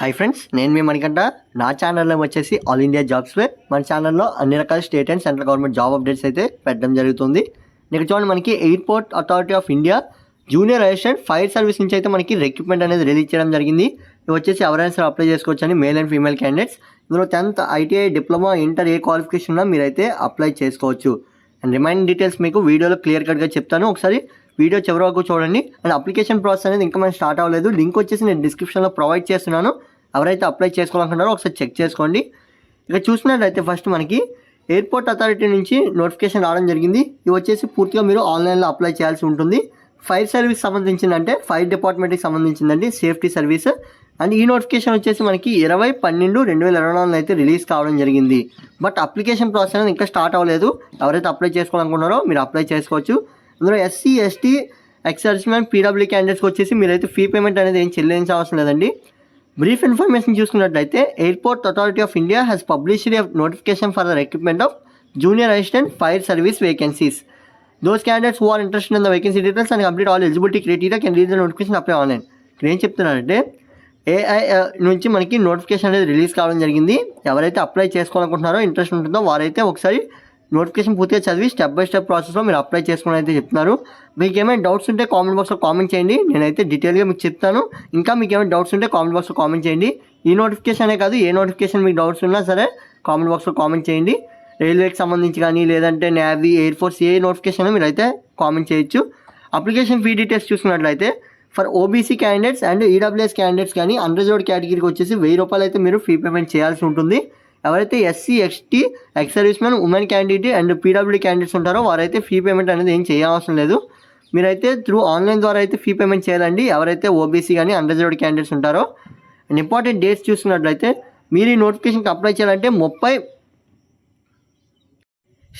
Hi friends, నేను మీ మణికంఠ. నా ఛానల్లో వచ్చేసి ఆల్ ఇండియా జాబ్స్ వే. మన ఛానల్లో అన్ని రకాల state and central government job updates అయితే పెట్టడం జరుగుతుంది. ఇక్కడ చూడండి, మనకి airport authority of India junior assistant fire service నుంచి అయితే మనకి రిక్రూట్మెంట్ అనేది రిలీజ్ చేయడం జరిగింది. ఇది వచ్చేసి ఎవరైనా సరే అప్లై చేసుకోవచ్చు అని మేల్ అండ్ ఫీమేల్ క్యాండిడేట్స్. ఇందులో 10th ఐటీఐ డిప్లొమా ఇంటర్ ఏ క్వాలిఫికేషన్ ఉన్నా మీరైతే అప్లై చేసుకోవచ్చు. అండ్ రిమైనింగ్ డీటెయిల్స్ మీకు వీడియోలో క్లియర్ కట్గా చెప్తాను. ఒకసారి వీడియో చివరి వరకు చూడండి. అండ్ అప్లికేషన్ ప్రాసెస్ అనేది ఇంకా మనం స్టార్ట్ అవ్వలేదు. లింక్ వచ్చేసి నేను డిస్క్రిప్షన్లో ప్రొవైడ్ చేస్తున్నాను. ఎవరైతే అప్లై చేసుకోవాలనుకుంటారో ఒకసారి చెక్ చేసుకోండి. ఇక చూసినట్లయితే ఫస్ట్ మనకి ఎయిర్పోర్ట్ అథారిటీ నుంచి నోటిఫికేషన్ రావడం జరిగింది. ఇది వచ్చేసి పూర్తిగా మీరు ఆన్లైన్లో అప్లై చేయాల్సి ఉంటుంది. ఫైర్ సర్వీస్ సంబంధించిందంటే ఫైర్ డిపార్ట్మెంట్కి సంబంధించిందండి, సేఫ్టీ సర్వీస్. అండ్ ఈ నోటిఫికేషన్ వచ్చేసి మనకి 20/12/2024 అయితే రిలీజ్ కావడం జరిగింది. బట్ అప్లికేషన్ ప్రాసెస్ అనేది ఇంకా స్టార్ట్ అవ్వలేదు. ఎవరైతే అప్లై చేసుకోవాలనుకుంటున్నారో మీరు అప్లై చేసుకోవచ్చు. అందులో SC, ST, ex servicemen, PW క్యాండిడేట్స్కి వచ్చేసి మీరైతే ఫీ పేమెంట్ అనేది ఏం చెల్లించాల్సిన అవసరం లేదండి. బ్రీఫ్ ఇన్ఫర్మేషన్ చూసుకున్నట్లయితే airport authority of India has published a notification for the recruitment of junior assistant fire service vacancies. Those candidates who are interested in the vacancy details and complete all eligibility criteria can read the notification apply online. ఇక్కడ ఏం చెప్తున్నారంటే AI నుంచి మనకి notification అనేది release కావడం జరిగింది. ఎవరైతే apply చేసుకోవాలనుకుంటున్నారో, interest ఉంటుందో వారైతే ఒకసారి నోటిఫికేషన్ పూర్తిగా చదివి స్టెప్ బై స్టెప్ ప్రాసెస్లో మీరు అప్లై చేసుకోవాలని అయితే చెప్తున్నారు. మీకు ఏమైనా డౌట్స్ ఉంటే కామెంట్ బాక్స్లో కామెంట్ చేయండి. నేనైతే డీటెయిల్గా మీకు చెప్తాను. ఇంకా మీకు ఏమైనా డౌట్స్ ఉంటే కామెంట్ బాక్స్లో కామెంట్ చేయండి. ఈ నోటిఫికేషనే కాదు, ఏ నోటిఫికేషన్ మీకు డౌట్స్ ఉన్నా సరే కామెంట్ బాక్స్లో కామెంట్ చేయండి. రైల్వేకి సంబంధించి కానీ, లేదంటే నేవీ, ఎయిర్ ఫోర్స్ ఏ నోటిఫికేషన్ మీరు అయితే కామెంట్ చేయొచ్చు. అప్లికేషన్ ఫీ డీటెయిల్స్ చూసుకున్నట్లయితే for OBC candidates and EWS candidates కానీ అన్రిజర్వ్డ్ కేటగిరీకి వచ్చేసి 1000 రూపాయలు అయితే మీరు ఫీ పేమెంట్ చేయాల్సి ఉంటుంది. ఎవరైతే SC, ST, ex servicemen, women candidate and PW candidates ఉంటారో వారైతే ఫీ పేమెంట్ అనేది ఏం చేయవసరం లేదు. మీరైతే త్రూ ఆన్లైన్ ద్వారా అయితే ఫీ పేమెంట్ చేయాలండి, ఎవరైతే ఓబీసీ కానీ అన్రిజర్వ్డ్ క్యాండిడేట్స్ ఉంటారో. అండ్ ఇంపార్టెంట్ డేట్స్ చూసుకున్నట్లయితే మీరు ఈ నోటిఫికేషన్కి అప్లై చేయాలంటే 30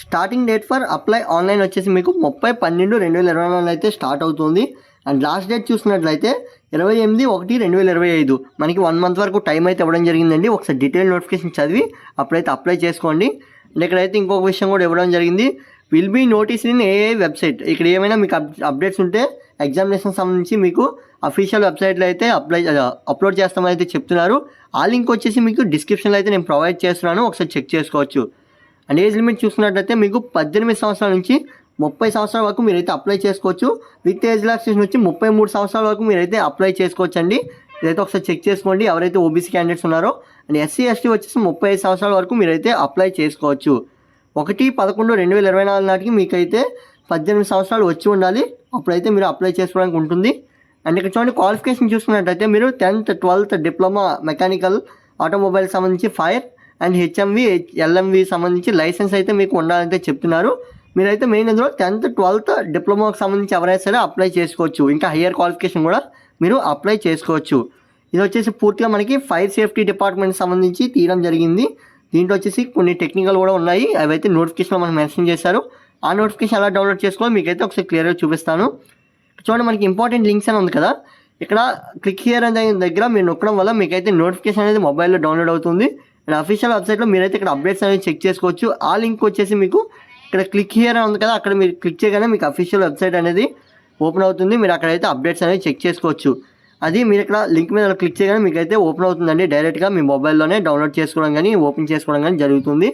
starting date for apply online వచ్చేసి మీకు 30/12/2024 అయితే స్టార్ట్ అవుతుంది. అండ్ లాస్ట్ డేట్ చూసుకున్నట్లయితే 28/1/2025. మనకి 1 మంత్ వరకు టైం అయితే ఇవ్వడం జరిగిందండి. ఒకసారి డీటెయిల్ నోటిఫికేషన్ చదివి అప్పుడైతే అప్లై చేసుకోండి. అండ్ ఇక్కడైతే ఇంకొక విషయం కూడా ఇవ్వడం జరిగింది, will be notice in AI website. ఇక్కడ ఏమైనా మీకు అప్డేట్స్ ఉంటే ఎగ్జామినేషన్ సంబంధించి మీకు అఫీషియల్ వెబ్సైట్లో అయితే అప్లోడ్ చేస్తామని అయితే చెప్తున్నారు. ఆ లింక్ వచ్చేసి మీకు డిస్క్రిప్షన్లో అయితే నేను ప్రొవైడ్ చేస్తున్నాను, ఒకసారి చెక్ చేసుకోవచ్చు. అండ్ ఏజ్ లిమిట్ చూసుకున్నట్లయితే మీకు 18 సంవత్సరాల నుంచి 30 సంవత్సరాల వరకు మీరైతే అప్లై చేసుకోవచ్చు. విత్ ఏజ్ రిలాక్సేషన్ వచ్చి 33 సంవత్సరాల వరకు మీరైతే అప్లై చేసుకోవచ్చు అండి. ఇదైతే ఒకసారి చెక్ చేసుకోండి ఎవరైతే ఓబీసీ క్యాండిడేట్స్ ఉన్నారో. అండ్ ఎస్సీ, ఎస్టీ వచ్చేసి 35 సంవత్సరాల వరకు మీరైతే అప్లై చేసుకోవచ్చు. 1/11/2024 నాటికి మీకైతే 18 సంవత్సరాలు వచ్చి ఉండాలి, అప్పుడైతే మీరు అప్లై చేసుకోవడానికి ఉంటుంది. అండ్ ఇక్కడ చూడండి, క్వాలిఫికేషన్ చూసుకున్నట్టయితే మీరు 10th, 12th diploma mechanical automobile సంబంధించి ఫైర్ అండ్ హెచ్ఎంవి, ఎల్ఎంవి సంబంధించి లైసెన్స్ అయితే మీకు ఉండాలంటే చెప్తున్నారు. మీరైతే మెయిన్ ఇందులో 10th, 12th డిప్లొమాకి సంబంధించి ఎవరైనా సరే అప్లై చేసుకోవచ్చు. ఇంకా హయ్యర్ క్వాలిఫికేషన్ కూడా మీరు అప్లై చేసుకోవచ్చు. ఇది వచ్చేసి పూర్తిగా మనకి ఫైర్ సేఫ్టీ డిపార్ట్మెంట్ సంబంధించి తీయడం జరిగింది. దీంట్లో వచ్చేసి కొన్ని టెక్నికల్ కూడా ఉన్నాయి, అవి అయితే నోటిఫికేషన్లో మనం మెన్షన్ చేశారు. ఆ నోటిఫికేషన్ ఎలా డౌన్లోడ్ చేసుకోవాలో మీకైతే ఒకసారి క్లియర్గా చూపిస్తాను. చూడండి, మనకి ఇంపార్టెంట్ లింక్స్ అని ఉంది కదా, ఇక్కడ క్లిక్ హియర్ అనే దగ్గర మీరు నొక్కడం వల్ల మీకైతే నోటిఫికేషన్ అనేది మొబైల్లో డౌన్లోడ్ అవుతుంది. అండ్ అఫీషియల్ వెబ్సైట్లో మీరైతే ఇక్కడ అప్డేట్స్ అనేది చెక్ చేసుకోవచ్చు. ఆ లింక్ వచ్చేసి మీకు ఇక్కడ క్లిక్ హియర్ అని ఉంది కదా, అక్కడ మీరు క్లిక్ చేయగానే మీకు అఫీషియల్ వెబ్సైట్ అనేది ఓపెన్ అవుతుంది. మీరు అక్కడైతే అప్డేట్స్ అనేది చెక్ చేసుకోవచ్చు. అది మీరు ఇక్కడ లింక్ మీద క్లిక్ చేయగానే మీకైతే ఓపెన్ అవుతుందండి. డైరెక్ట్గా మీ మొబైల్లోనే డౌన్లోడ్ చేసుకోవడం కానీ ఓపెన్ చేసుకోవడం కానీ జరుగుతుంది.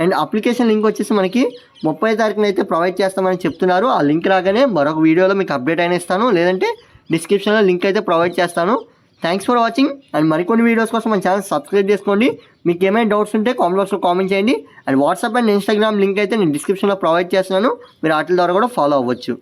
అండ్ అప్లికేషన్ లింక్ వచ్చేసి మనకి 30వ తారీఖున అయితే ప్రొవైడ్ చేస్తామని చెప్తున్నారు. ఆ లింక్ రాగానే మరొక వీడియోలో మీకు అప్డేట్ అయినా ఇస్తాను, లేదంటే డిస్క్రిప్షన్లో లింక్ అయితే ప్రొవైడ్ చేస్తాను. Thanks for watching. అండ్ మరికొన్ని వీడియోస్ కోసం మన ఛానల్ సబ్స్క్రైబ్ చేసుకోండి. మీకు ఏమైనా డౌట్స్ ఉంటే కామెంట్ బాక్స్లో కామెంట్ చేయండి. And WhatsApp and Instagram link అయితే నేను డిస్క్రిప్షన్లో ప్రొవైడ్ చేస్తున్నాను, మీరు వాటి ద్వారా కూడా ఫాలో అవ్వచ్చు.